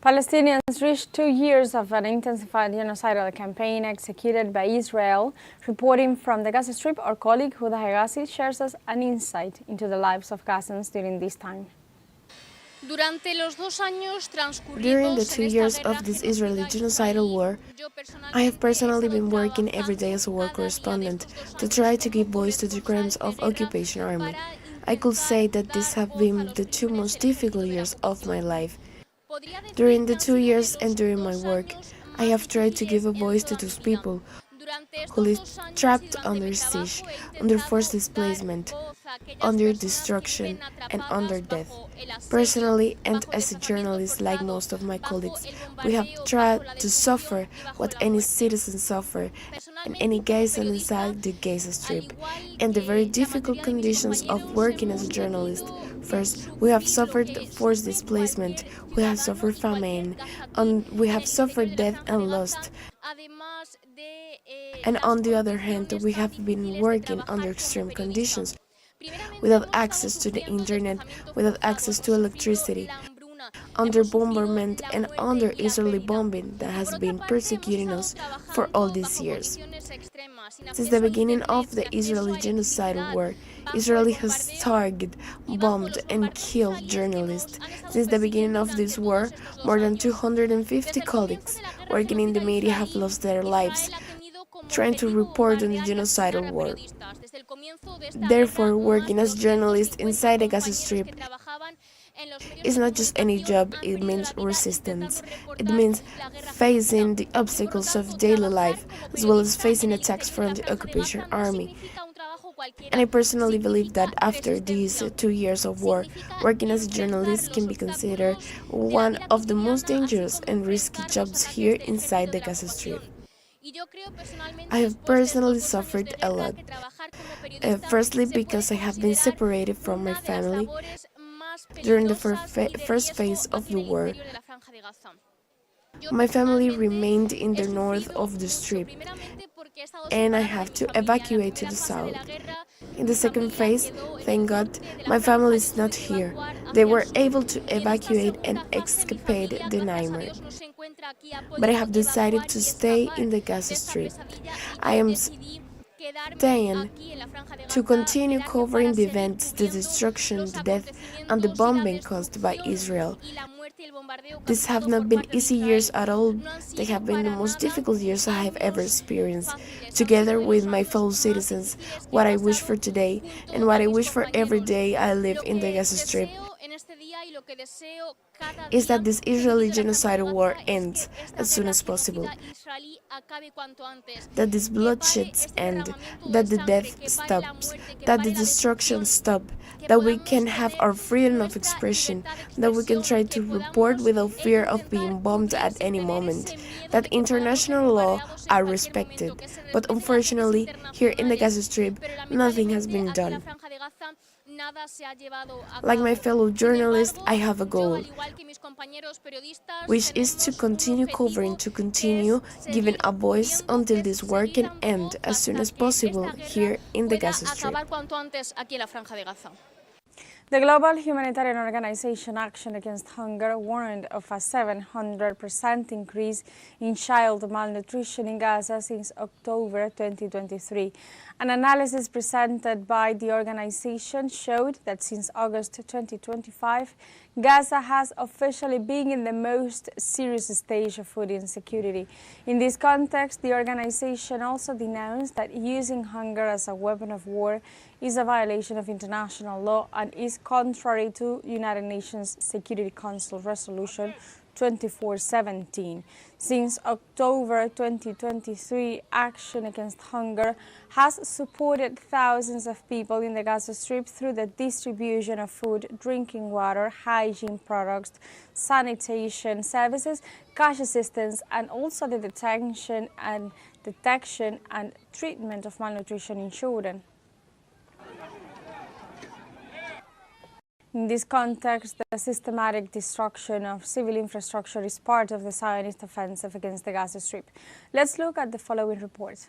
Palestinians reached 2 years of an intensified genocidal campaign executed by Israel. Reporting from the Gaza Strip, our colleague Huda Hegazi shares us an insight into the lives of Gazans during this time. During the 2 years of this Israeli genocidal war, I have personally been working every day as a war correspondent to try to give voice to the crimes of occupation army. I could say that these have been the two most difficult years of my life. During the 2 years and during my work, I have tried to give a voice to those people who live trapped under siege, under forced displacement, under destruction, and under death. Personally, and as a journalist like most of my colleagues, we have tried to suffer what any citizen suffer and any Gazan inside the Gaza Strip, and the very difficult conditions of working as a journalist. First, we have suffered forced displacement, we have suffered famine, and we have suffered death and loss. And on the other hand, we have been working under extreme conditions, without access to the internet, without access to electricity, under bombardment and under Israeli bombing that has been persecuting us for all these years. Since the beginning of the Israeli genocidal war, Israel has targeted, bombed, and killed journalists. Since the beginning of this war, more than 250 colleagues working in the media have lost their lives trying to report on the genocidal war. Therefore, working as journalists inside the Gaza Strip is not just any job, it means resistance. It means facing the obstacles of daily life, as well as facing attacks from the occupation army. And I personally believe that after these 2 years of war, working as a journalist can be considered one of the most dangerous and risky jobs here inside the Gaza Strip. I have personally suffered a lot. Firstly, because I have been separated from my family during the first phase of the war. My family remained in the north of the Strip, and I have to evacuate to the south. In the second phase, thank God, my family is not here. They were able to evacuate and escape the nightmare. But I have decided to stay in the Gaza Strip. I am staying to continue covering the events, the destruction, the death, and the bombing caused by Israel. These have not been easy years at all. They have been the most difficult years I have ever experienced. Together with my fellow citizens, what I wish for today and what I wish for every day I live in the Gaza Strip is that this Israeli genocidal war ends as soon as possible, that these bloodsheds end, that the death stops, that the destruction stops, that we can have our freedom of expression, that we can try to report without fear of being bombed at any moment, that international law are respected. But unfortunately, here in the Gaza Strip, nothing has been done. Like my fellow journalists, I have a goal, which is to continue covering, to continue giving a voice until this war can end as soon as possible here in the Gaza Strip. The global humanitarian organization Action Against Hunger warned of a 700% increase in child malnutrition in Gaza since October 2023. An analysis presented by the organization showed that since August 2025, Gaza has officially been in the most serious stage of food insecurity. In this context, the organization also denounced that using hunger as a weapon of war is a violation of international law and is contrary to United Nations Security Council Resolution 2417. Since October 2023, Action Against Hunger has supported thousands of people in the Gaza Strip through the distribution of food, drinking water, hygiene products, sanitation services, cash assistance, and also the detection and treatment of malnutrition in children. In this context, the systematic destruction of civil infrastructure is part of the Zionist offensive against the Gaza Strip. Let's look at the following report.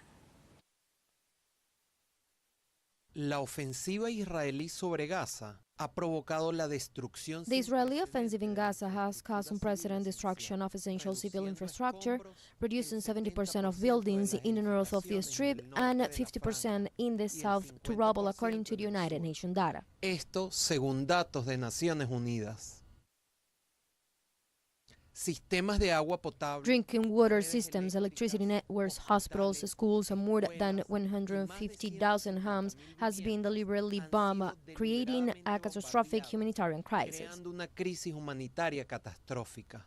La ofensiva israelí sobre Gaza The Israeli offensive in Gaza has caused unprecedented destruction of essential civil infrastructure, reducing 70% of buildings in the north of the Strip and 50% in the south to rubble, according to the United Nations data. Esto según datos de Naciones Unidas. Sistemas de agua potable. Drinking water systems, electricity networks, hospitals, schools, and more than 150,000 homes has been deliberately bombed, creating a catastrophic humanitarian crisis. Creando una crisis humanitaria catastrófica.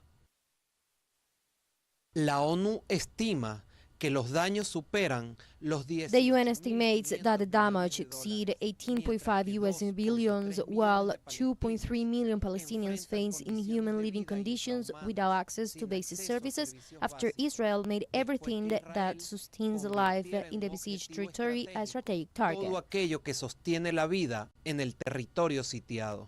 La ONU estima que los daños superan los 10. The UN estimates that the damage exceeds 18.5 US billions, while 2.3 million Palestinians face inhuman living conditions without access to basic services after Israel made everything that sustains life in the besieged territory a strategic target. Todo aquello que sostiene la vida en el territorio sitiado.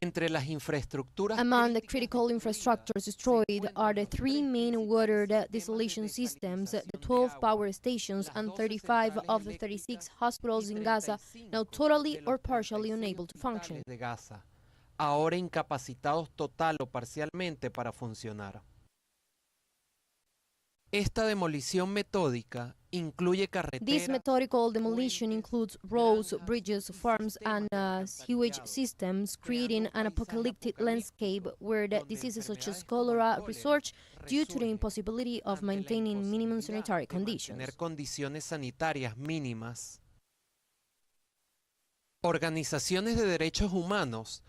Entre las infraestructuras. Among the critical infrastructures destroyed are the 3 main water desalination systems, the 12 power stations, and 35 of the 36 hospitals in Gaza, now totally or partially unable to function. De Gaza, ahora incapacitados total o parcialmente para funcionar. Esta demolición metódica incluye carreteras. This methodical demolition includes roads, bridges, farms, and sewage systems, creating an apocalyptic landscape where diseases such as cholera resurge due to the impossibility of maintaining minimum sanitary conditions. Tener condiciones sanitarias mínimas. Organizaciones de derechos humanos.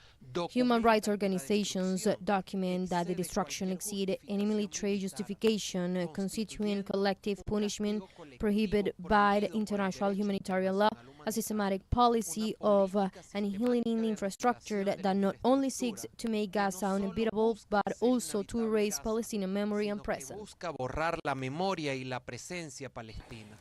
Human rights organizations document that the destruction exceeded any military justification, constituting collective punishment prohibited by the international humanitarian law, a systematic policy of annihilating infrastructure that not only seeks to make Gaza unbeatable, but also to erase Palestinian memory and presence. Busca borrar la memoria y la presencia palestina.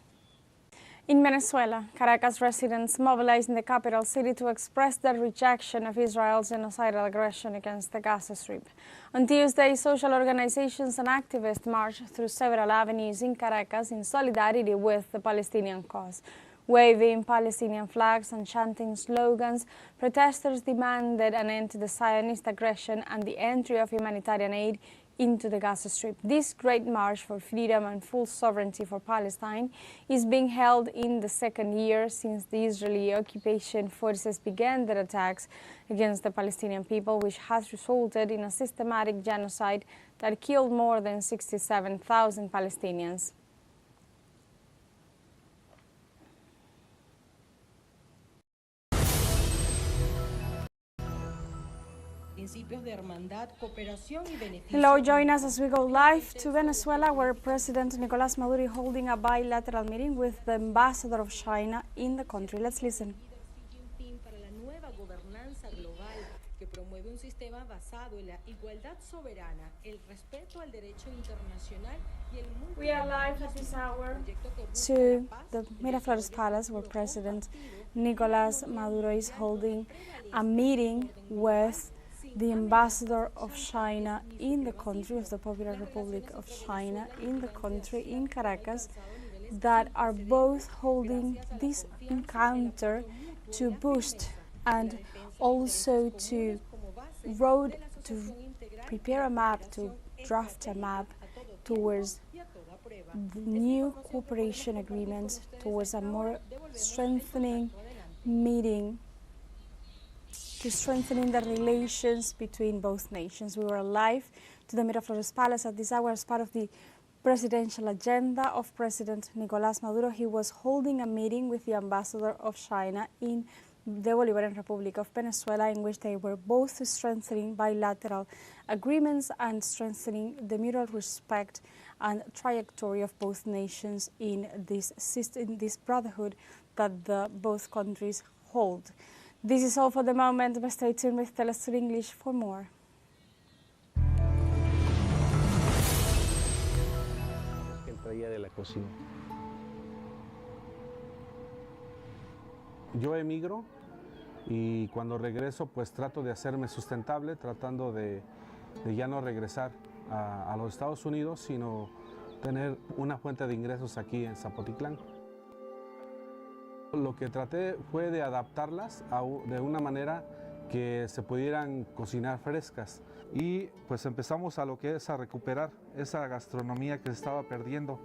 In Venezuela, Caracas residents mobilized in the capital city to express their rejection of Israel's genocidal aggression against the Gaza Strip. On Tuesday, social organizations and activists marched through several avenues in Caracas in solidarity with the Palestinian cause. Waving Palestinian flags and chanting slogans, protesters demanded an end to the Zionist aggression and the entry of humanitarian aid into the Gaza Strip. This great march for freedom and full sovereignty for Palestine is being held in the second year since the Israeli occupation forces began their attacks against the Palestinian people, which has resulted in a systematic genocide that killed more than 67,000 Palestinians. Hello, join us as we go live to Venezuela, where President Nicolás Maduro is holding a bilateral meeting with the ambassador of China in the country. Let's listen. We are live at this hour to the Miraflores Palace, where President Nicolás Maduro is holding a meeting with the ambassador of China in the country, of the Popular Republic of China in the country, in Caracas, that are both holding this encounter to boost and also to prepare a map, to draft a map towards the new cooperation agreements, towards a more strengthening meeting, to strengthening the relations between both nations. We were live to the Miraflores Palace at this hour as part of the presidential agenda of President Nicolás Maduro. He was holding a meeting with the ambassador of China in the Bolivarian Republic of Venezuela, in which they were both strengthening bilateral agreements and strengthening the mutual respect and trajectory of both nations in this brotherhood that both countries hold. This is all for the moment, but stay tuned with teleSUR English for more. De la cocina. Yo emigro y cuando regreso pues trato de hacerme sustentable, tratando de ya no regresar a los Estados Unidos, sino tener una fuente de ingresos aquí en Zapotitlán. Lo que traté fue de adaptarlas de una manera que se pudieran cocinar frescas y pues empezamos a lo que es a recuperar esa gastronomía que se estaba perdiendo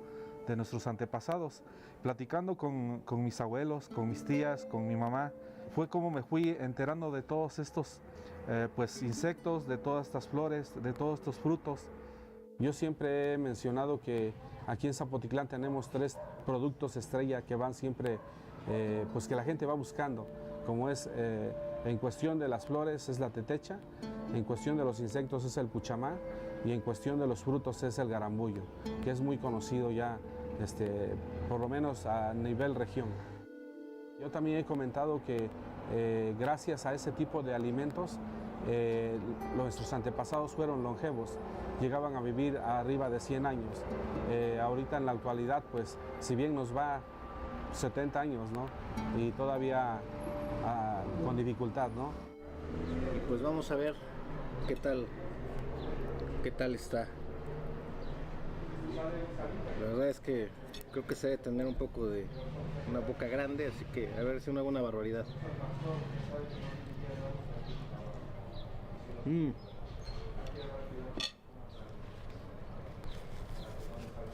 de nuestros antepasados. Platicando con mis abuelos, con mis tías, con mi mamá, fue como me fui enterando de todos estos pues insectos, de todas estas flores, de todos estos frutos. Yo siempre he mencionado que aquí en Zapotitlán tenemos 3 productos estrella que van siempre, pues que la gente va buscando, como es en cuestión de las flores es la tetecha, en cuestión de los insectos es el puchamá y en cuestión de los frutos es el garambullo, que es muy conocido ya, por lo menos a nivel región. Yo también he comentado que gracias a ese tipo de alimentos nuestros antepasados fueron longevos, llegaban a vivir arriba de 100 años. Ahorita en la actualidad, pues si bien nos va 70 años, ¿no? Y todavía con dificultad, ¿no? Y pues vamos a ver qué tal está. La verdad es que creo que se debe tener un poco de una boca grande, así que a ver si no hago una barbaridad.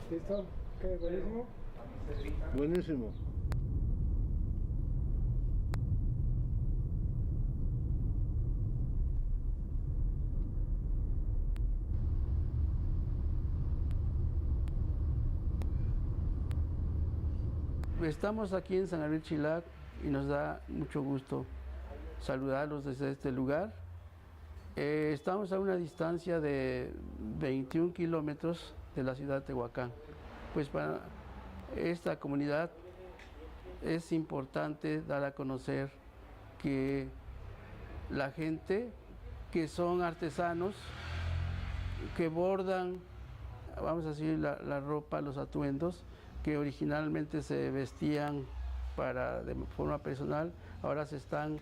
¿Listo? ¿Qué? ¿Buenísimo? Buenísimo. Estamos aquí en San Gabriel Chilac y nos da mucho gusto saludarlos desde este lugar. Estamos a una distancia de 21 kilómetros de la ciudad de Tehuacán. Pues para esta comunidad es importante dar a conocer que la gente que son artesanos, que bordan, vamos a decir, la ropa, los atuendos, que originalmente se vestían de forma personal, ahora se están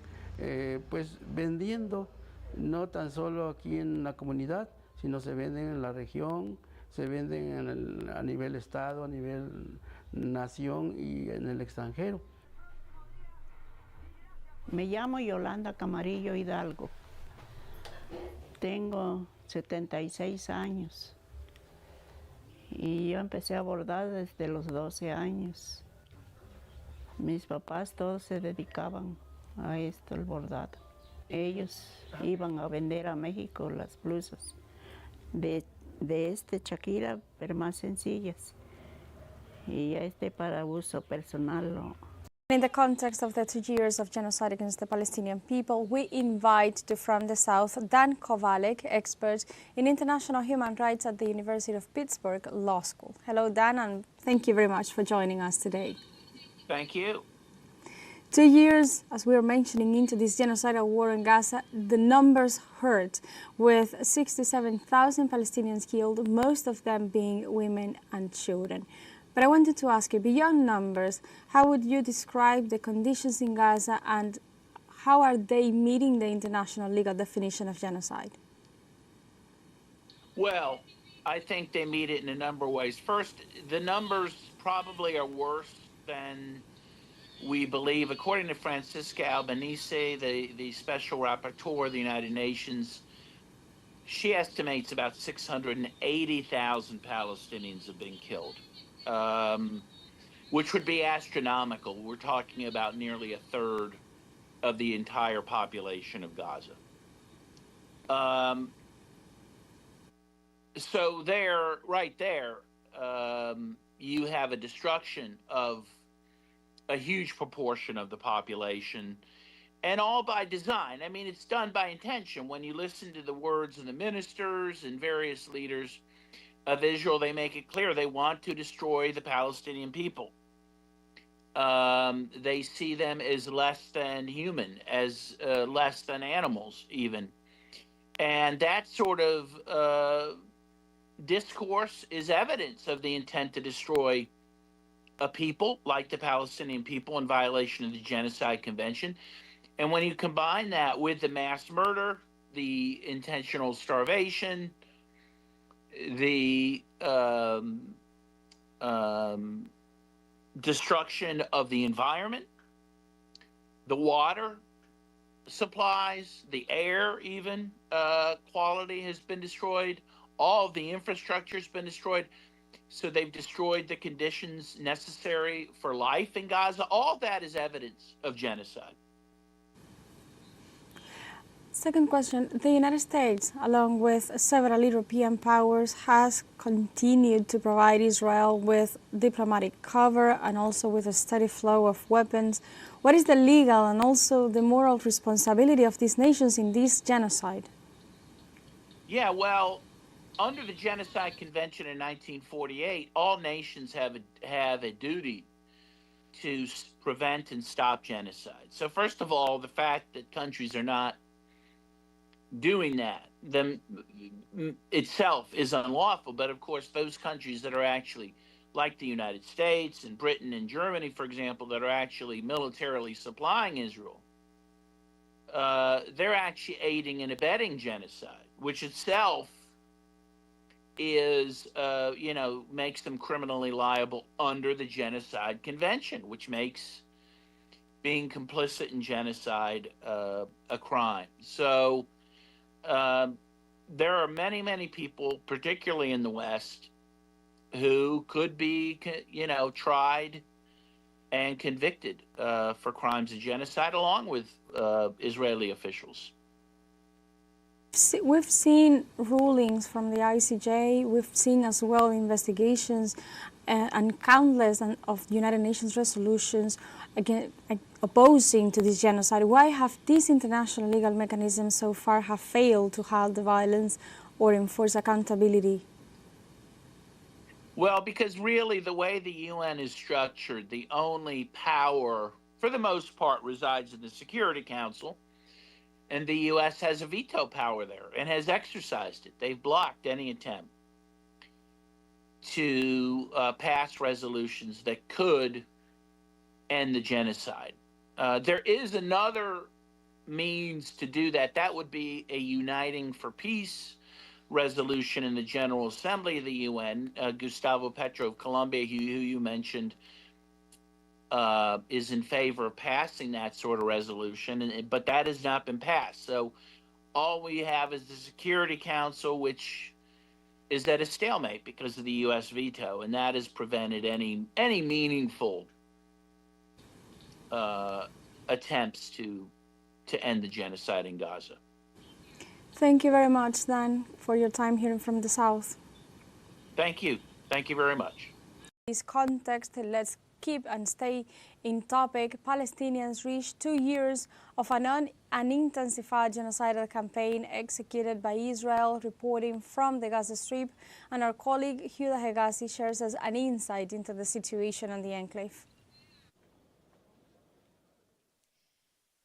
pues vendiendo, no tan solo aquí en la comunidad, sino se venden en la región, se venden a nivel estado, a nivel nación y en el extranjero. Me llamo Yolanda Camarillo Hidalgo. Tengo 76 años. Y yo empecé a bordar desde los 12 años. Mis papás todos se dedicaban a esto, el bordado. Ellos iban a vender a México las blusas de Shakira, pero más sencillas. Y para uso personal. In the context of the 2 years of genocide against the Palestinian people, we invite from the South Dan Kowalik, expert in international human rights at the University of Pittsburgh Law School. Hello, Dan, and thank you very much for joining us today. Thank you. 2 years, as we were mentioning, into this genocidal war in Gaza, the numbers hurt, with 67,000 Palestinians killed, most of them being women and children. But I wanted to ask you, beyond numbers, how would you describe the conditions in Gaza and how are they meeting the international legal definition of genocide? Well, I think they meet it in a number of ways. First, the numbers probably are worse than we believe. According to Francisca Albanese, the special rapporteur of the United Nations, she estimates about 680,000 Palestinians have been killed. Which would be astronomical. We're talking about nearly a third of the entire population of Gaza. So right there, you have a destruction of a huge proportion of the population, and all by design. I mean, it's done by intention. When you listen to the words of the ministers and various leaders of Israel, they make it clear they want to destroy the Palestinian people. They see them as less than human, as less than animals even. And that sort of discourse is evidence of the intent to destroy a people like the Palestinian people in violation of the Genocide Convention. And when you combine that with the mass murder, the intentional starvation, the destruction of the environment, the water supplies, the air, even quality has been destroyed. All of the infrastructure has been destroyed. So they've destroyed the conditions necessary for life in Gaza. All that is evidence of genocide. Second question, the United States, along with several European powers, has continued to provide Israel with diplomatic cover and also with a steady flow of weapons. What is the legal and also the moral responsibility of these nations in this genocide? Yeah, well, under the Genocide Convention in 1948, all nations have a duty to prevent and stop genocide. So first of all, the fact that countries are not doing that them itself is unlawful. But of course, those countries that are actually, like the United States and Britain and Germany, for example, that are actually militarily supplying Israel, they're actually aiding and abetting genocide, which itself is, makes them criminally liable under the Genocide Convention, which makes being complicit in genocide a crime. So there are many, many people, particularly in the West, who could be, tried and convicted for crimes of genocide, along with Israeli officials. We've seen rulings from the ICJ, we've seen as well investigations and countless of United Nations resolutions opposing to this genocide. Why have these international legal mechanisms so far have failed to halt the violence or enforce accountability? Well, because really the way the UN is structured, the only power, for the most part, resides in the Security Council. And the U.S. has a veto power there and has exercised it. They've blocked any attempt to pass resolutions that could end the genocide. There is another means to do that. That would be a Uniting for Peace resolution in the General Assembly of the UN. Gustavo Petro of Colombia, who you mentioned, is in favor of passing that sort of resolution, but that has not been passed. So all we have is the Security Council, which is at a stalemate because of the U.S. veto, and that has prevented any meaningful attempts to end the genocide in Gaza. Thank you very much, Dan, for your time here from the South. Thank you. Thank you very much. In this context, let's keep and stay in topic. Palestinians reached 2 years of an intensified genocidal campaign executed by Israel, reporting from the Gaza Strip, and our colleague Huda Hegazi shares us an insight into the situation on the enclave.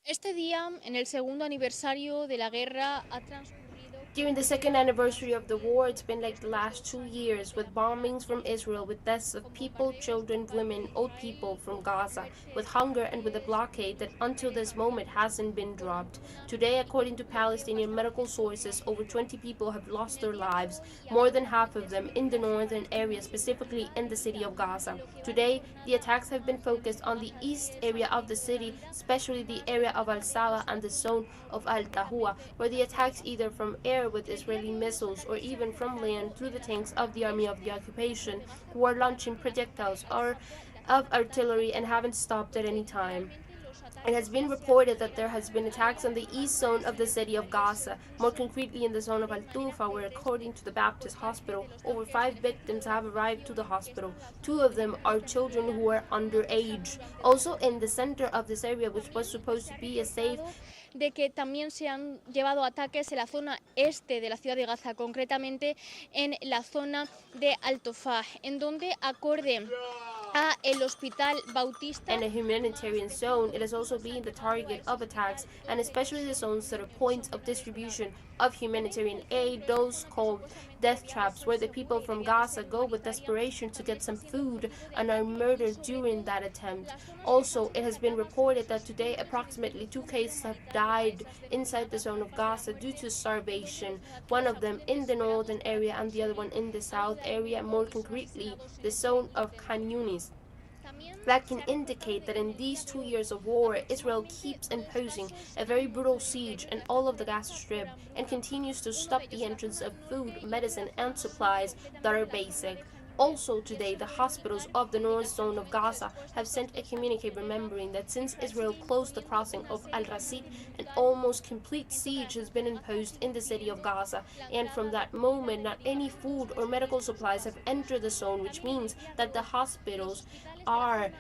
Este día, en el segundo aniversario de la guerra, ha transcurrido. During the second anniversary of the war, it's been like the last 2 years, with bombings from Israel, with deaths of people, children, women, old people from Gaza, with hunger and with a blockade that until this moment hasn't been dropped. Today, according to Palestinian medical sources, over 20 people have lost their lives, more than half of them in the northern area, specifically in the city of Gaza. Today, the attacks have been focused on the east area of the city, especially the area of Al-Sawa and the zone of Al-Tahua, where the attacks either from air with Israeli missiles or even from land through the tanks of the army of the occupation, who are launching projectiles or of artillery and haven't stopped at any time. It has been reported that there has been attacks on the east zone of the city of Gaza, more concretely in the zone of Al-Tufa, where according to the Baptist hospital, over 5 victims have arrived to the hospital. 2 of them are children who are underage. Also in the center of this area, which was supposed to be a safe, de que también se han llevado ataques en la zona este de la ciudad de Gaza, concretamente en la zona de Al-Tufah, en donde acorde a el Hospital Bautista. In a humanitarian zone, it has also been the target of attacks, and especially the zones that are points of distribution of humanitarian aid, those called death traps, where the people from Gaza go with desperation to get some food and are murdered during that attempt. Also, it has been reported that today approximately 2 cases have died inside the zone of Gaza due to starvation, one of them in the northern area and the other one in the south area, more concretely the zone of Khan Yunis. that can indicate that in these 2 years of war, Israel keeps imposing a very brutal siege in all of the Gaza Strip and continues to stop the entrance of food, medicine, and supplies that are basic. Also today, the hospitals of the north zone of Gaza have sent a communique remembering that since Israel closed the crossing of Al-Rasid, an almost complete siege has been imposed in the city of Gaza, and from that moment, not any food or medical supplies have entered the zone, which means that the hospitals are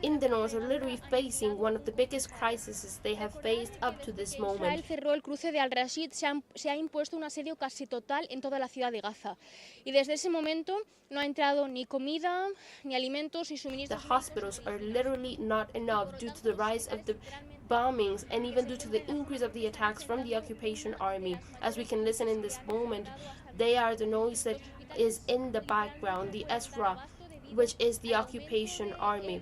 in the north are literally facing one of the biggest crises they have faced up to this moment. Israel cerró el cruce de Al-Rashid, se ha impuesto un asedio casi total en toda la ciudad de Gaza. Y desde ese momento no ha entrado ni comida, ni alimentos, ni suministros. The hospitals are literally not enough due to the rise of the bombings and even due to the increase of the attacks from the occupation army. As we can listen in this moment, they are the noise that is in the background, the Esra, which is the occupation army.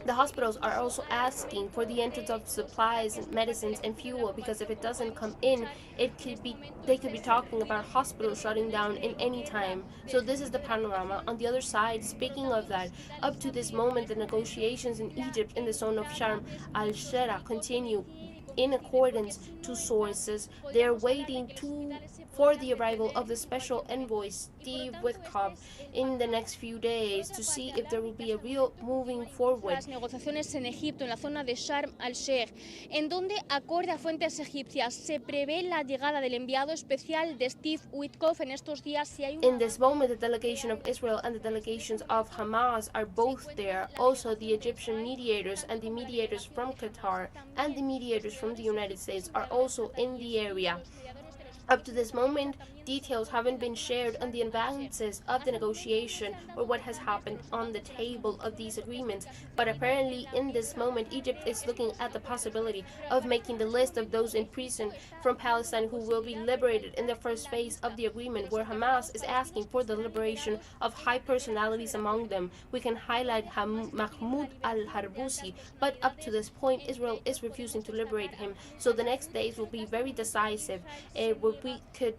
The hospitals are also asking for the entrance of supplies, medicines, and fuel, because if it doesn't come in, they could be talking about hospitals shutting down in any time. So this is the panorama. On the other side, speaking of that, up to this moment, the negotiations in Egypt in the zone of Sharm al-Sheikh continue. In accordance to sources, they are waiting for the arrival of the special envoy Steve Witkoff in the next few days to see if there will be a real moving forward. Las negociaciones en Egipto, en la zona de Sharm al-Sheikh, en donde, acorde a fuentes egipcias, se prevé la llegada del enviado especial de Steve Witkoff en estos días. Si hay In this moment, the delegation of Israel and the delegations of Hamas are both there. Also, the Egyptian mediators and the mediators from Qatar and the mediators from the United States are also in the area. Up to this moment, details haven't been shared on the advances of the negotiation or what has happened on the table of these agreements, but apparently in this moment, Egypt is looking at the possibility of making the list of those in prison from Palestine who will be liberated in the first phase of the agreement, where Hamas is asking for the liberation of high personalities among them. We can highlight Mahmoud al-Harbusi, but up to this point, Israel is refusing to liberate him, so the next days will be very decisive, where we could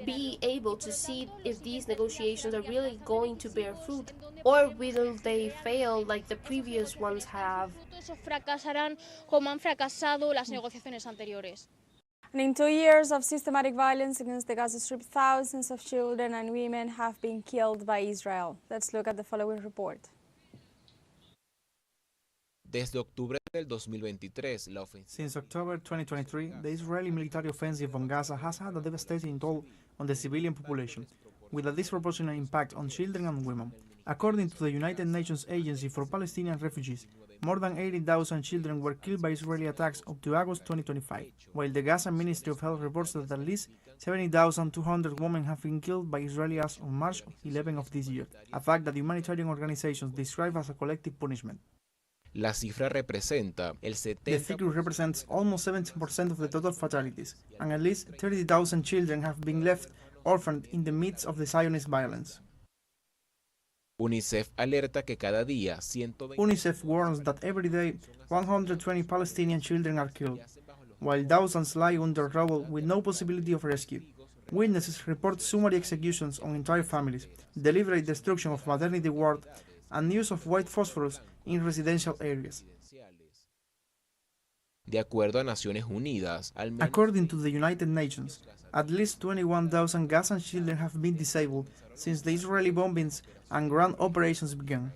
be able to see if these negotiations are really going to bear fruit, or will they fail like the previous ones have. Fracasarán como han fracasado las negociaciones anteriores. And in 2 years of systematic violence against the Gaza Strip, thousands of children and women have been killed by Israel. Let's look at the following report. Desde octubre del 2023, la ofensiva. Since October 2023, the Israeli military offensive on Gaza has had a devastating toll on the civilian population, with a disproportionate impact on children and women. According to the United Nations Agency for Palestinian Refugees, more than 80,000 children were killed by Israeli attacks up to August 2025, while the Gaza Ministry of Health reports that at least 70,200 women have been killed by Israeli as on March 11 of this year, a fact that humanitarian organizations describe as a collective punishment. La cifra representa el 70%. The figure represents almost 70% of the total fatalities, and at least 30,000 children have been left orphaned in the midst of the Zionist violence. UNICEF alerta que cada día 120. UNICEF warns that every day 120 Palestinian children are killed, while thousands lie under rubble with no possibility of rescue. Witnesses report summary executions on entire families, deliberate destruction of maternity ward, and use of white phosphorus in residential areas. De acuerdo a Naciones Unidas, according to the United Nations, at least 21,000 Gazan children have been disabled since the Israeli bombings and ground operations began.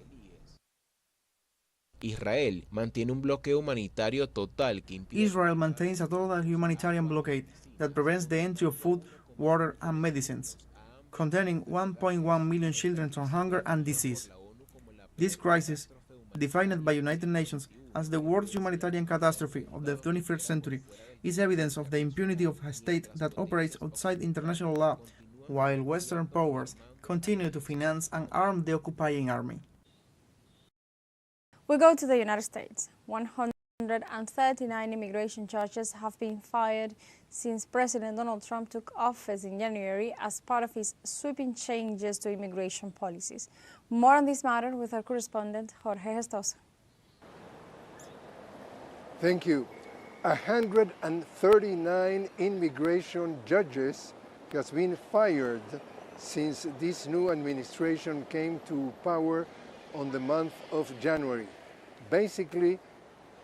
Israel mantiene un bloqueo humanitario total que impide. Israel maintains a total humanitarian blockade that prevents the entry of food, water, and medicines, containing 1.1 million children from hunger and disease. This crisis, defined by United Nations as the worst humanitarian catastrophe of the 21st century, is evidence of the impunity of a state that operates outside international law, while Western powers continue to finance and arm the occupying army. We go to the United States. 139 immigration charges have been filed since President Donald Trump took office in January as part of his sweeping changes to immigration policies. More on this matter with our correspondent, Jorge Gestosa. Thank you. 139 immigration judges has been fired since this new administration came to power on the month of January. Basically,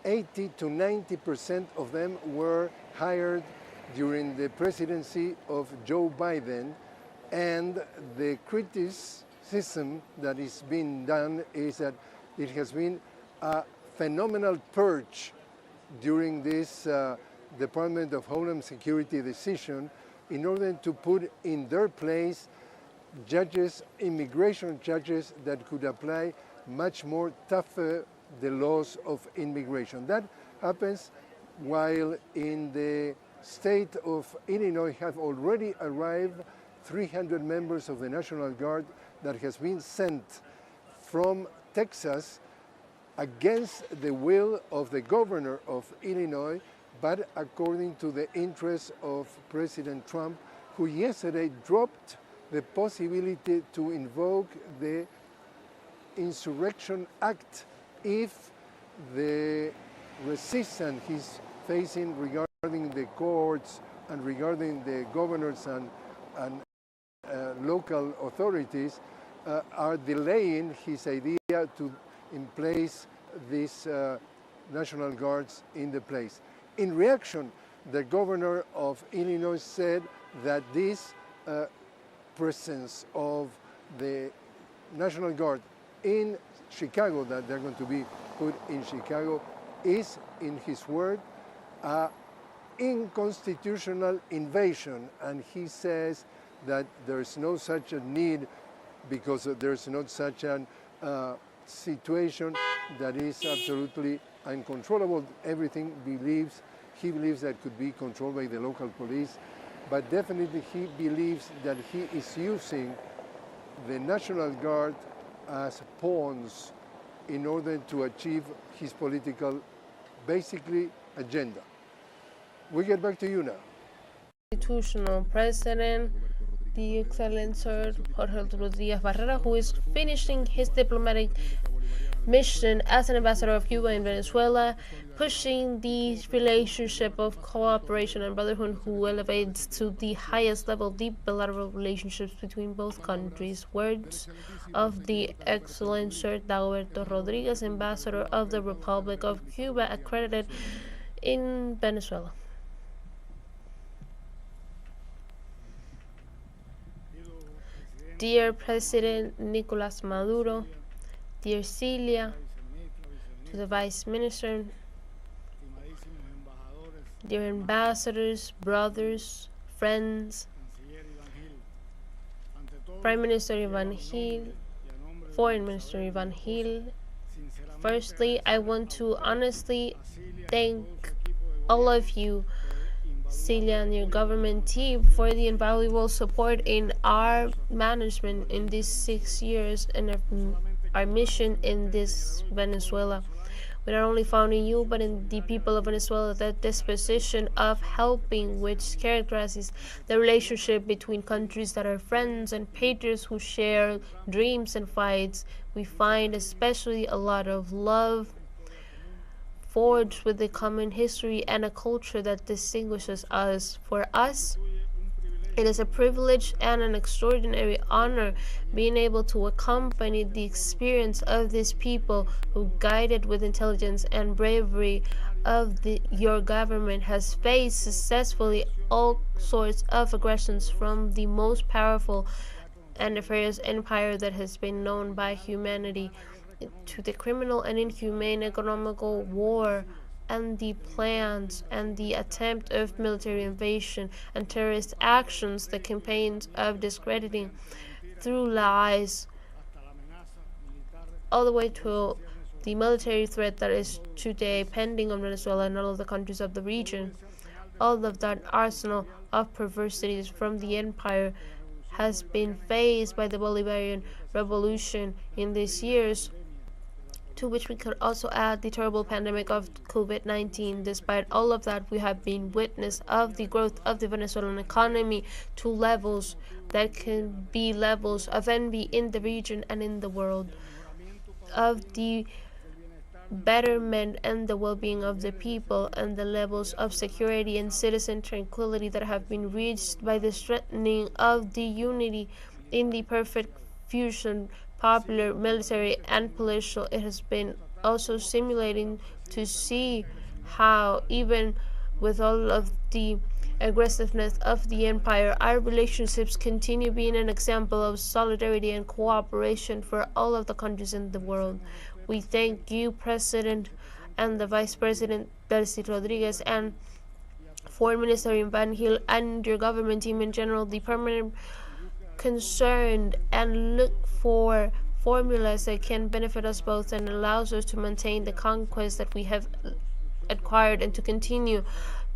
80 to 90% of them were hired during the presidency of Joe Biden, and the criticism that is being done is that it has been a phenomenal purge during this Department of Homeland Security decision in order to put in their place judges, immigration judges that could apply much more tougher the laws of immigration. That happens while in the state of Illinois have already arrived 300 members of the National Guard that has been sent from Texas against the will of the governor of Illinois, but according to the interests of President Trump, who yesterday dropped the possibility to invoke the Insurrection Act if the resistance he's facing regarding the courts and regarding the governors and local authorities are delaying his idea to in place these National Guards in the place. In reaction, the governor of Illinois said that this presence of the National Guard in Chicago, that they're going to be put in Chicago, is, in his word, unconstitutional invasion. And he says that there's no such a need because there's not such a situation that is absolutely uncontrollable. Everything he believes that could be controlled by the local police, but definitely he believes that he is using the National Guard as pawns in order to achieve his political, basically, agenda. We get back to you now. Constitutional President, the excellent Sir Jorge Arturo Díaz Barrera, who is finishing his diplomatic mission as an ambassador of Cuba in Venezuela, pushing the relationship of cooperation and brotherhood, who elevates to the highest level deep bilateral relationships between both countries. Words of the excellent Sir Dagoberto Rodriguez, ambassador of the Republic of Cuba, accredited in Venezuela. Dear President Nicolas Maduro, dear Celia, to the Vice Minister, dear ambassadors, brothers, friends, Prime Minister Ivan Gil, Foreign Minister Ivan Gil, firstly, I want to honestly thank all of you, Celia, and your government team for the invaluable support in our management in these 6 years and our mission in this Venezuela. We not only found in you, but in the people of Venezuela, that disposition of helping which characterizes the relationship between countries that are friends and patriots who share dreams and fights. We find especially a lot of love, forged with a common history and a culture that distinguishes us. For us, it is a privilege and an extraordinary honor being able to accompany the experience of these people who, guided with intelligence and bravery of your government, has faced successfully all sorts of aggressions from the most powerful and nefarious empire that has been known by humanity, to the criminal and inhumane economical war and the plans and the attempt of military invasion and terrorist actions, the campaigns of discrediting through lies, all the way to the military threat that is today pending on Venezuela and all of the countries of the region. All of that arsenal of perversities from the empire has been faced by the Bolivarian Revolution in these years, to which we could also add the terrible pandemic of COVID-19. Despite all of that, we have been witness of the growth of the Venezuelan economy to levels that can be levels of envy in the region and in the world, of the betterment and the well-being of the people, and the levels of security and citizen tranquility that have been reached by the strengthening of the unity in the perfect fusion popular, military, and political. It has been also stimulating to see how, even with all of the aggressiveness of the empire, our relationships continue being an example of solidarity and cooperation for all of the countries in the world. We thank you, President, and the Vice President, Delcy Rodriguez, and Foreign Minister Van Hill, and your government team in general, the permanent concerned, and look for formulas that can benefit us both and allows us to maintain the conquest that we have acquired and to continue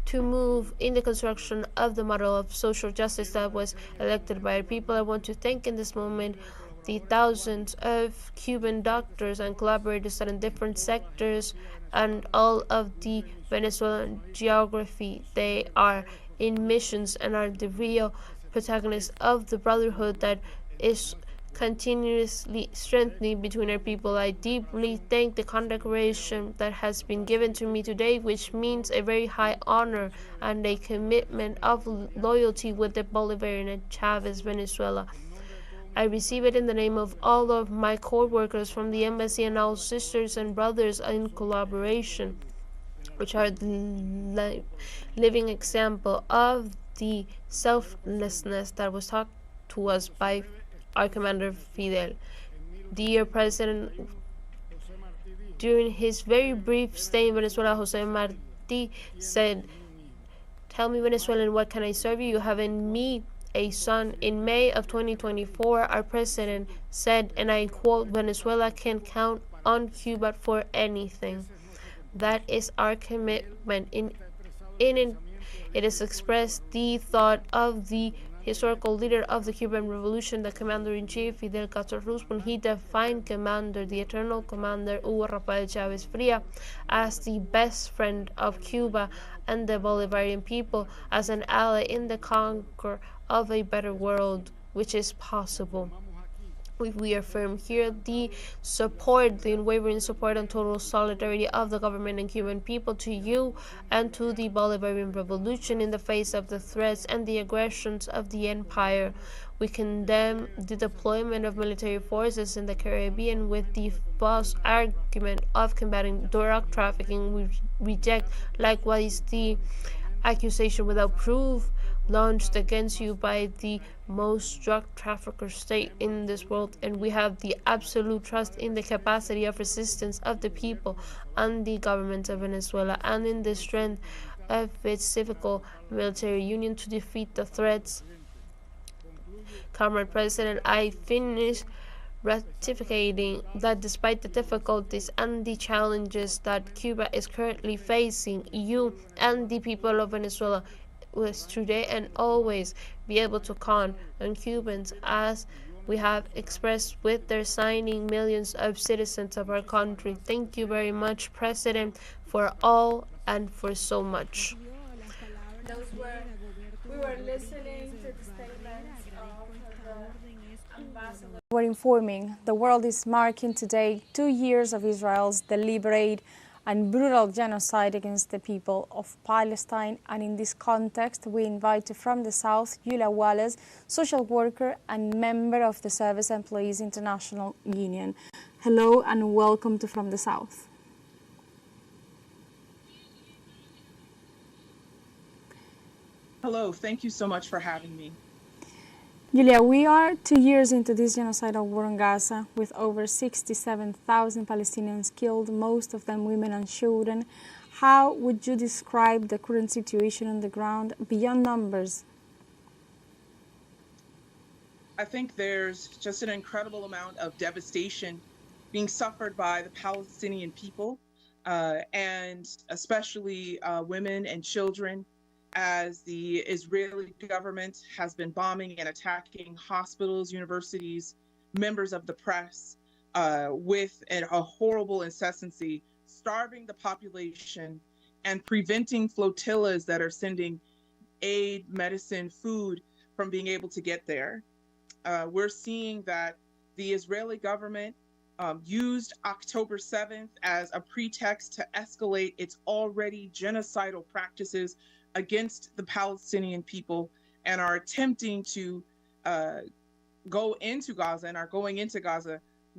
to move in the construction of the model of social justice that was elected by our people. I want to thank in this moment the thousands of Cuban doctors and collaborators that in different sectors and all of the Venezuelan geography, they are in missions and are the real protagonists of the brotherhood that is continuously strengthening between our people. I deeply thank the condecoration that has been given to me today, which means a very high honor and a commitment of loyalty with the Bolivarian and Chavez Venezuela. I receive it in the name of all of my co-workers from the embassy and all sisters and brothers in collaboration, which are the living example of the selflessness that was taught to us by our commander Fidel. Dear President, during his very brief stay in Venezuela, Jose Marti said, "Tell me, Venezuelan, what can I serve you? You have in me a son." In May of 2024, our president said, and I quote, "Venezuela can count on Cuba for anything." That is our commitment. In it is expressed the thought of the historical leader of the Cuban Revolution, the Commander-in-Chief Fidel Castro Ruz, when he defined commander, the eternal commander Hugo Rafael Chávez Fría, as the best friend of Cuba and the Bolivarian people, as an ally in the conquer of a better world, which is possible. We affirm here the support, the unwavering support and total solidarity of the government and Cuban people to you and to the Bolivarian Revolution in the face of the threats and the aggressions of the empire. We condemn the deployment of military forces in the Caribbean with the false argument of combating drug trafficking. We reject likewise the accusation without proof launched against you by the most drug trafficker state in this world, and we have the absolute trust in the capacity of resistance of the people and the government of Venezuela and in the strength of its civil military union to defeat the threats. Comrade President, I finish ratificating that despite the difficulties and the challenges that Cuba is currently facing, you and the people of Venezuela will today and always be able to count on Cubans, as we have expressed with their signing millions of citizens of our country. Thank you very much, President, for all and for so much. We were listening to the statements of the ambassador. We're informing the world is marking today 2 years of Israel's deliberate and brutal genocide against the people of Palestine. And in this context, we invite from the South, Julia Wallace, social worker and member of the Service Employees International Union. Hello and welcome to From the South. Hello, thank you so much for having me. Julia, we are 2 years into this genocidal war in Gaza, with over 67,000 Palestinians killed, most of them women and children. How would you describe the current situation on the ground beyond numbers? I think there's just an incredible amount of devastation being suffered by the Palestinian people, and especially women and children, as the Israeli government has been bombing and attacking hospitals, universities, members of the press, with a horrible incessancy, starving the population and preventing flotillas that are sending aid, medicine, food from being able to get there. We're seeing that the Israeli government used October 7th as a pretext to escalate its already genocidal practices against the Palestinian people, and are attempting to go into Gaza and are going into Gaza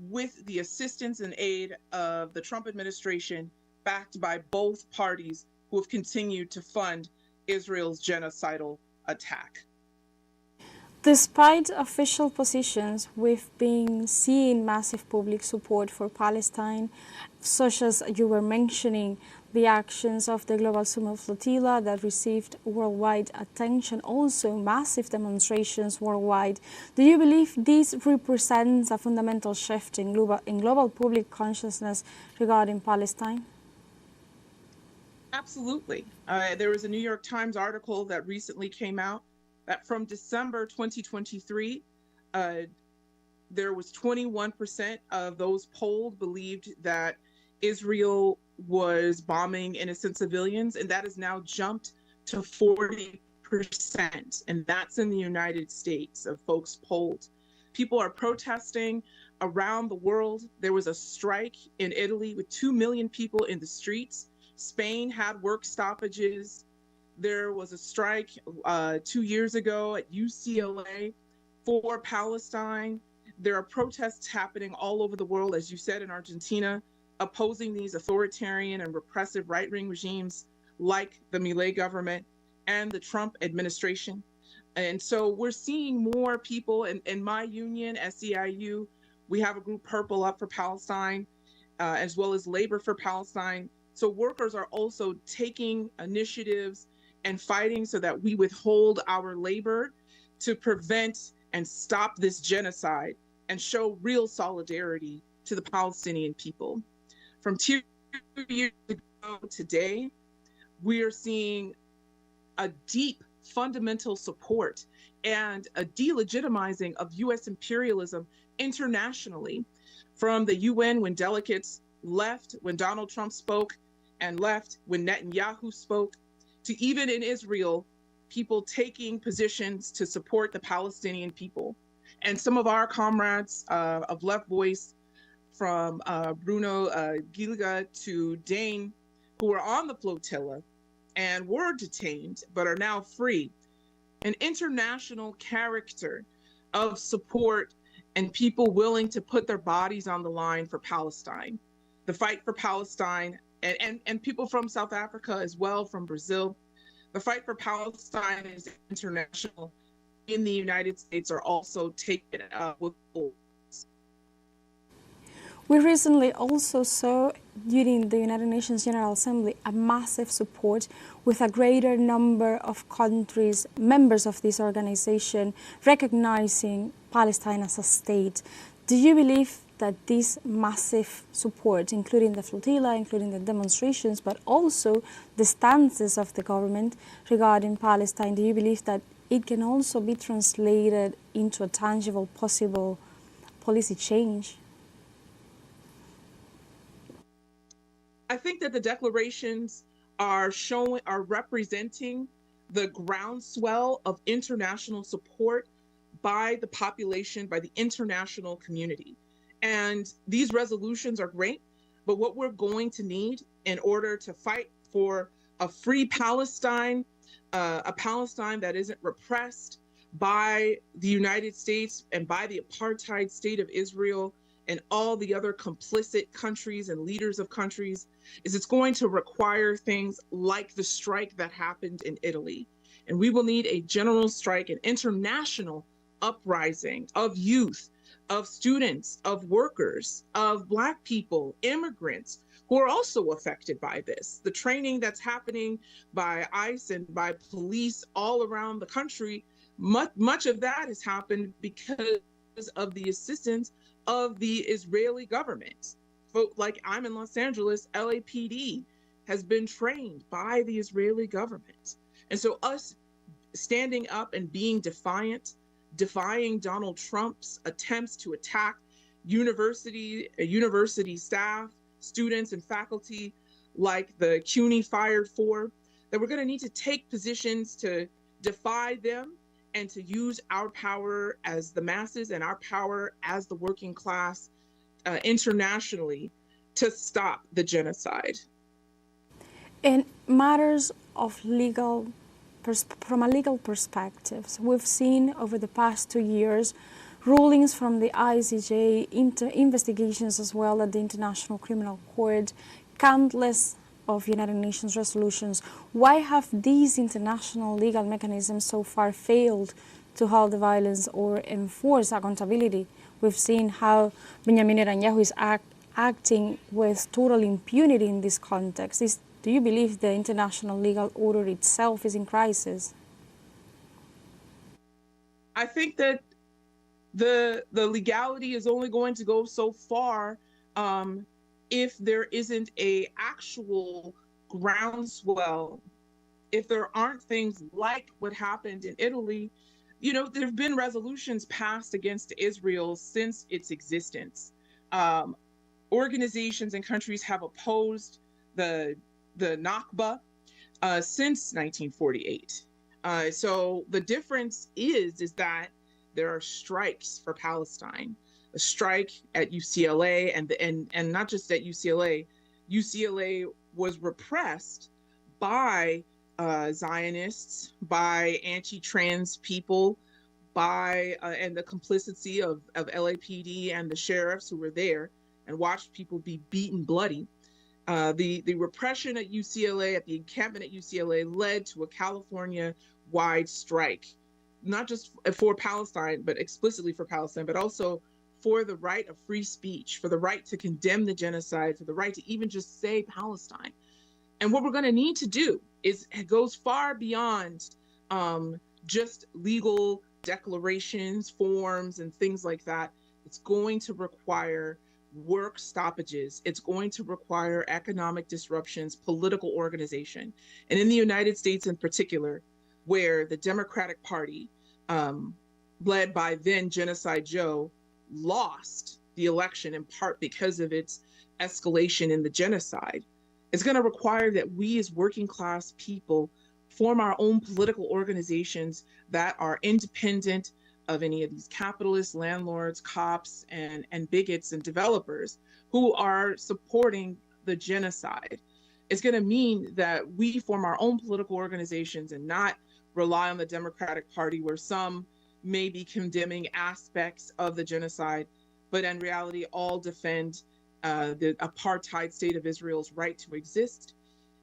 with the assistance and aid of the Trump administration, backed by both parties who have continued to fund Israel's genocidal attack. Despite official positions, we've been seeing massive public support for Palestine, such as you were mentioning, the actions of the Global Summit Flotilla that received worldwide attention, also massive demonstrations worldwide. Do you believe this represents a fundamental shift in global public consciousness regarding Palestine? Absolutely. There was a New York Times article that recently came out that from December 2023, there was 21% of those polled believed that Israel was bombing innocent civilians, and that has now jumped to 40%. And that's in the United States of folks polled. People are protesting around the world. There was a strike in Italy with 2 million people in the streets. Spain had work stoppages. There was a strike 2 years ago at UCLA for Palestine. There are protests happening all over the world, as you said, in Argentina, opposing these authoritarian and repressive right-wing regimes like the Milei government and the Trump administration. And so we're seeing more people in my union, SEIU. We have a group, Purple Up for Palestine, as well as Labor for Palestine. So workers are also taking initiatives and fighting so that we withhold our labor to prevent and stop this genocide and show real solidarity to the Palestinian people. From 2 years ago today, we are seeing a deep fundamental support and a delegitimizing of U.S. imperialism internationally, from the UN when delegates left when Donald Trump spoke and left when Netanyahu spoke, to even in Israel, people taking positions to support the Palestinian people. And some of our comrades of Left Voice, from Bruno Gilga to Dane, who were on the flotilla and were detained but are now free, an international character of support and people willing to put their bodies on the line for Palestine. The fight for Palestine, and people from South Africa as well, from Brazil. The fight for Palestine is international. In the United States are also taken with full. We recently also saw during the United Nations General Assembly a massive support with a greater number of countries, members of this organization, recognizing Palestine as a state. Do you believe that this massive support, including the flotilla, including the demonstrations, but also the stances of the government regarding Palestine, do you believe that it can also be translated into a tangible, possible policy change? I think that the declarations are representing the groundswell of international support by the population, by the international community. And these resolutions are great, but what we're going to need in order to fight for a free Palestine, a Palestine that isn't repressed by the United States and by the apartheid state of Israel and all the other complicit countries and leaders of countries, is it's going to require things like the strike that happened in Italy. And we will need a general strike, an international uprising of youth, of students, of workers, of Black people, immigrants, who are also affected by this. The training that's happening by ICE and by police all around the country, much of that has happened because of the assistance of the Israeli government. Like I'm in Los Angeles, LAPD has been trained by the Israeli government. And so us standing up and being defiant, defying Donald Trump's attempts to attack university staff, students and faculty like the CUNY fired for, that we're going to need to take positions to defy them and to use our power as the masses and our power as the working class internationally to stop the genocide. In matters of from a legal perspective, we've seen over the past 2 years rulings from the ICJ, investigations as well at the International Criminal Court, countless of United Nations resolutions. Why have these international legal mechanisms so far failed to halt the violence or enforce accountability? We've seen how Benjamin Netanyahu is acting with total impunity in this context. Do you believe the international legal order itself is in crisis? I think that the legality is only going to go so far if there isn't a actual groundswell, if there aren't things like what happened in Italy. You know, there have been resolutions passed against Israel since its existence. Organizations and countries have opposed the Nakba since 1948. So the difference is that there are strikes for Palestine. A strike at UCLA, and not just at UCLA. UCLA was repressed by Zionists, by anti-trans people, by and the complicity of LAPD and the sheriffs who were there and watched people be beaten bloody. The repression at UCLA, at the encampment at UCLA, led to a California-wide strike, not just for Palestine, but explicitly for Palestine, but also for the right of free speech, for the right to condemn the genocide, for the right to even just say Palestine. And what we're going to need to do is it goes far beyond just legal declarations, forms, and things like that. It's going to require work stoppages. It's going to require economic disruptions, political organization. And in the United States in particular, where the Democratic Party, led by then Genocide Joe, lost the election in part because of its escalation in the genocide, it's going to require that we as working class people form our own political organizations that are independent of any of these capitalists, landlords, cops, and bigots and developers who are supporting the genocide. It's going to mean that we form our own political organizations and not rely on the Democratic Party, where some may be condemning aspects of the genocide, but in reality all defend the apartheid state of Israel's right to exist.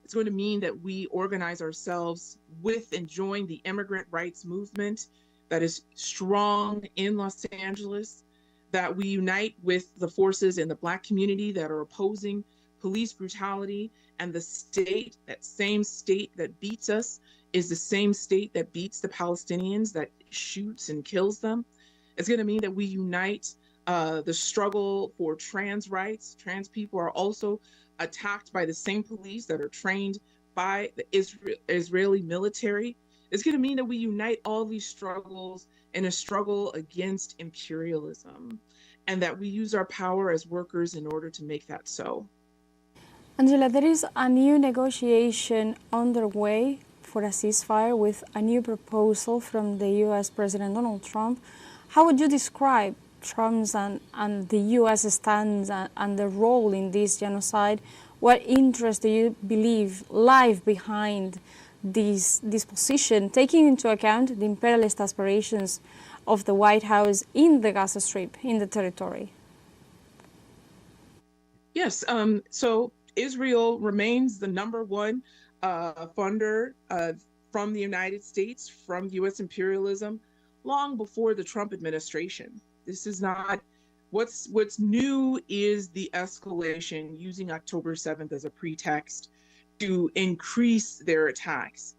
It's going to mean that we organize ourselves with and join the immigrant rights movement that is strong in Los Angeles, that we unite with the forces in the Black community that are opposing police brutality, and the state, that same state that beats us, is the same state that beats the Palestinians, that shoots and kills them. It's going to mean that we unite the struggle for trans rights. Trans people are also attacked by the same police that are trained by the Israeli military. It's going to mean that we unite all these struggles in a struggle against imperialism, and that we use our power as workers in order to make that so. Angela, there is a new negotiation underway for a ceasefire with a new proposal from the U.S. President Donald Trump. How would you describe Trump's and the U.S. stance and the role in this genocide? What interest do you believe lie behind this position, taking into account the imperialist aspirations of the White House in the Gaza Strip, in the territory? Yes, so Israel remains the #1 funder from the United States, from U.S. imperialism, long before the Trump administration. This is not, what's new is the escalation using October 7th as a pretext to increase their attacks.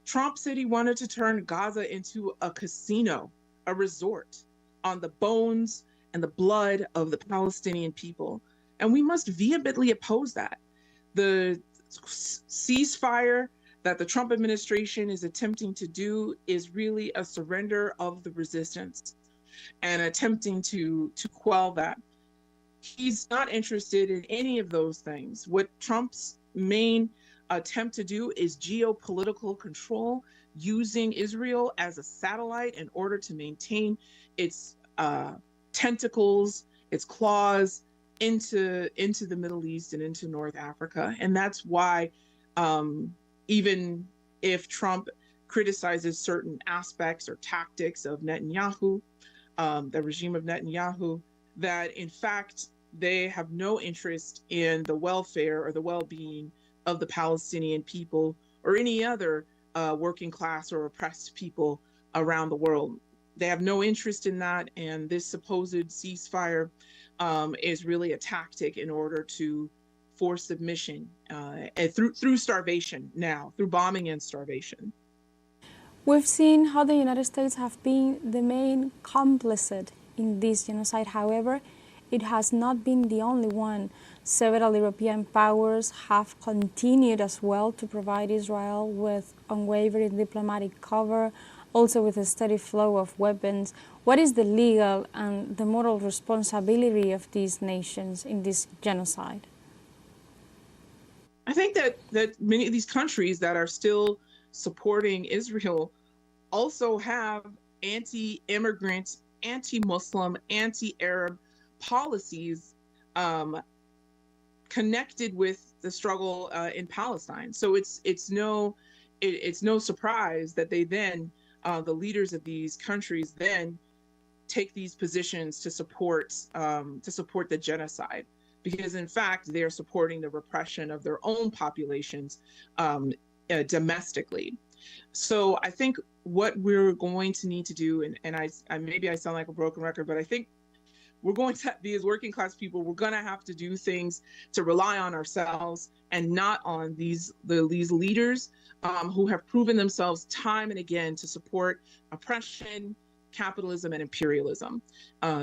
Trump said he wanted to turn Gaza into a casino, a resort, on the bones and the blood of the Palestinian people. And we must vehemently oppose that. The ceasefire that the Trump administration is attempting to do is really a surrender of the resistance and attempting to quell that. He's not interested in any of those things. What Trump's main attempt to do is geopolitical control, using Israel as a satellite in order to maintain its tentacles, its claws into the Middle East and into North Africa. And that's why even if Trump criticizes certain aspects or tactics of Netanyahu, the regime of Netanyahu, that in fact they have no interest in the welfare or the well-being of the Palestinian people or any other working class or oppressed people around the world. They have no interest in that, and this supposed ceasefire is really a tactic in order to force submission and through starvation now, through bombing and starvation. We've seen how the United States have been the main complicit in this genocide. However, it has not been the only one. Several European powers have continued as well to provide Israel with unwavering diplomatic cover, also with a steady flow of weapons. What is the legal and the moral responsibility of these nations in this genocide? I think that many of these countries that are still supporting Israel also have anti-immigrant, anti-Muslim, anti-Arab policies connected with the struggle in Palestine. So it's no surprise that they then the leaders of these countries then take these positions to support the genocide, because in fact they're supporting the repression of their own populations domestically. So I think what we're going to need to do, and I maybe I sound like a broken record, but I think we're going to be, as working class people, we're going to have to do things to rely on ourselves and not on these leaders who have proven themselves time and again to support oppression, capitalism, and imperialism.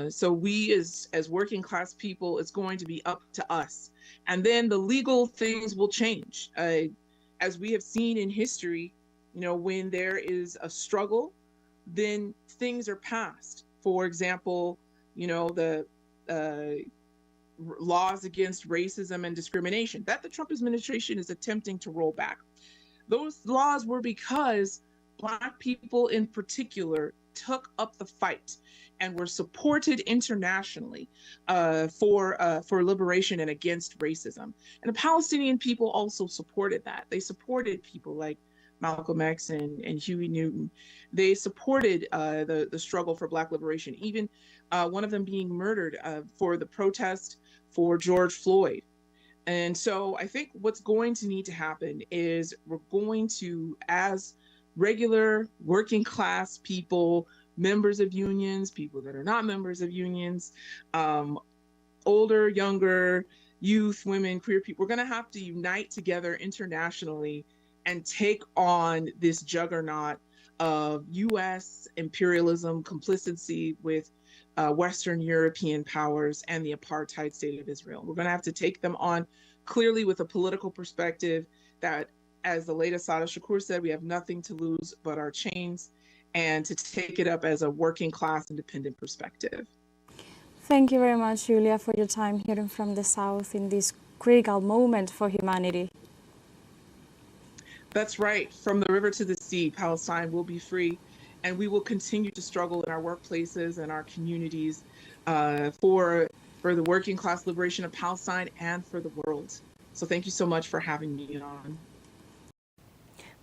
So we as working class people, it's going to be up to us. And then the legal things will change. As we have seen in history, when there is a struggle, then things are passed. For example, the laws against racism and discrimination that the Trump administration is attempting to roll back. Those laws were because Black people in particular took up the fight and were supported internationally for liberation and against racism. And the Palestinian people also supported that. They supported people like Malcolm X and Huey Newton. They supported the struggle for Black liberation, even one of them being murdered for the protest for George Floyd. And so I think what's going to need to happen is we're going to, as regular working class people, members of unions, people that are not members of unions, older, younger, youth, women, queer people, we're going to have to unite together internationally and take on this juggernaut of U.S. imperialism, complicity with Western European powers and the apartheid state of Israel. We're going to have to take them on clearly with a political perspective that, as the late Assata Shakur said, we have nothing to lose but our chains, and to take it up as a working class independent perspective. Thank you very much, Julia, for your time hearing from the South in this critical moment for humanity. That's right. From the river to the sea, Palestine will be free, and we will continue to struggle in our workplaces and our communities for the working class liberation of Palestine and for the world. So thank you so much for having me on.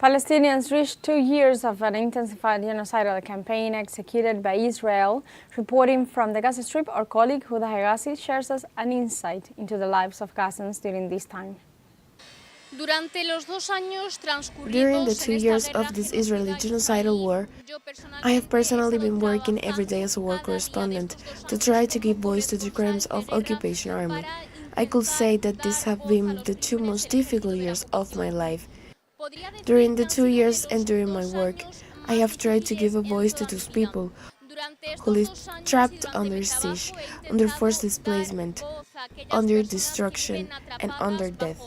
Palestinians reached 2 years of an intensified genocidal campaign executed by Israel. Reporting from the Gaza Strip, our colleague Huda Hegazi shares us an insight into the lives of Gazans during this time. During the 2 years of this Israeli genocidal war, I have personally been working every day as a war correspondent to try to give voice to the crimes of occupation army. I could say that these have been the 2 most difficult years of my life. During the 2 years and during my work, I have tried to give a voice to those people who live trapped under siege, under forced displacement, under destruction, and under death.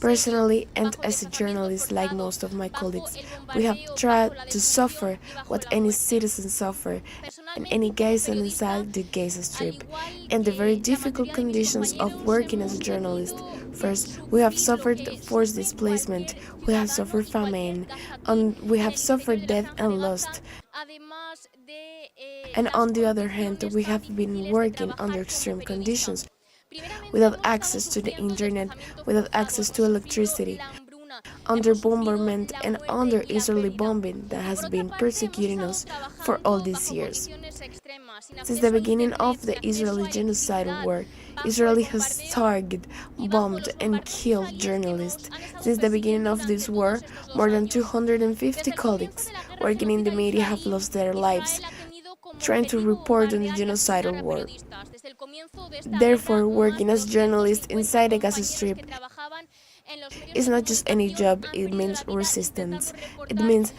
Personally, and as a journalist like most of my colleagues, we have tried to suffer what any citizen suffer and any Gazan inside the Gaza Strip, and the very difficult conditions of working as a journalist. First, we have suffered forced displacement, we have suffered famine, and we have suffered death and loss. And on the other hand, we have been working under extreme conditions, without access to the internet, without access to electricity, under bombardment and under Israeli bombing that has been persecuting us for all these years. Since the beginning of the Israeli genocidal war, Israel has targeted, bombed, and killed journalists. Since the beginning of this war, more than 250 colleagues working in the media have lost their lives trying to report on the genocidal war. Therefore, working as journalists inside the Gaza Strip is not just any job, it means resistance. It means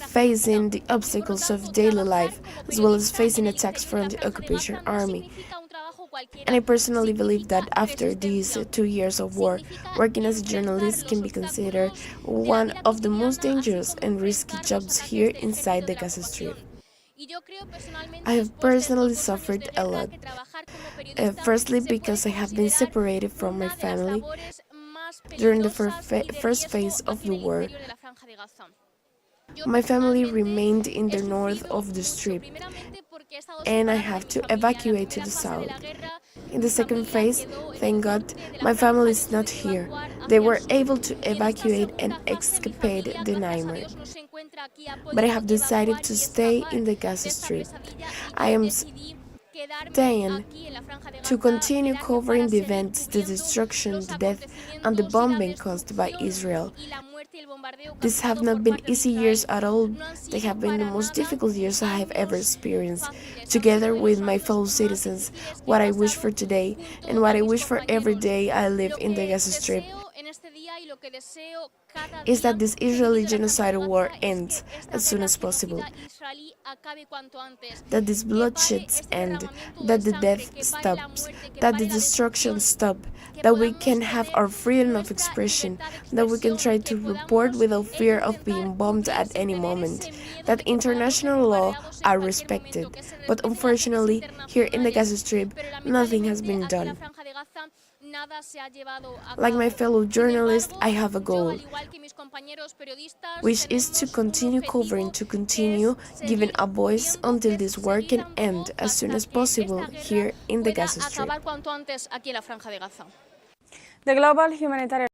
facing the obstacles of daily life, as well as facing attacks from the occupation army. And I personally believe that after these 2 years of war, working as a journalist can be considered one of the most dangerous and risky jobs here inside the Gaza Strip. I have personally suffered a lot. Firstly, because I have been separated from my family during the first phase of the war. My family remained in the north of the strip, and I have to evacuate to the south. In the second phase, thank God, my family is not here. They were able to evacuate and escape the nightmare. But I have decided to stay in the Gaza Strip. I am staying to continue covering the events, the destruction, the death, and the bombing caused by Israel. These have not been easy years at all. They have been the most difficult years I have ever experienced. Together with my fellow citizens, what I wish for today and what I wish for every day I live in the Gaza Strip is that this Israeli genocidal war ends as soon as possible, that this bloodshed ends, that the death stops, that the destruction stops, that we can have our freedom of expression, that we can try to report without fear of being bombed at any moment, that international law are respected. But unfortunately, here in the Gaza Strip, nothing has been done. Like my fellow journalists, I have a goal, which is to continue covering, to continue giving a voice until this war can end as soon as possible here in the Gaza Strip. The global humanitarian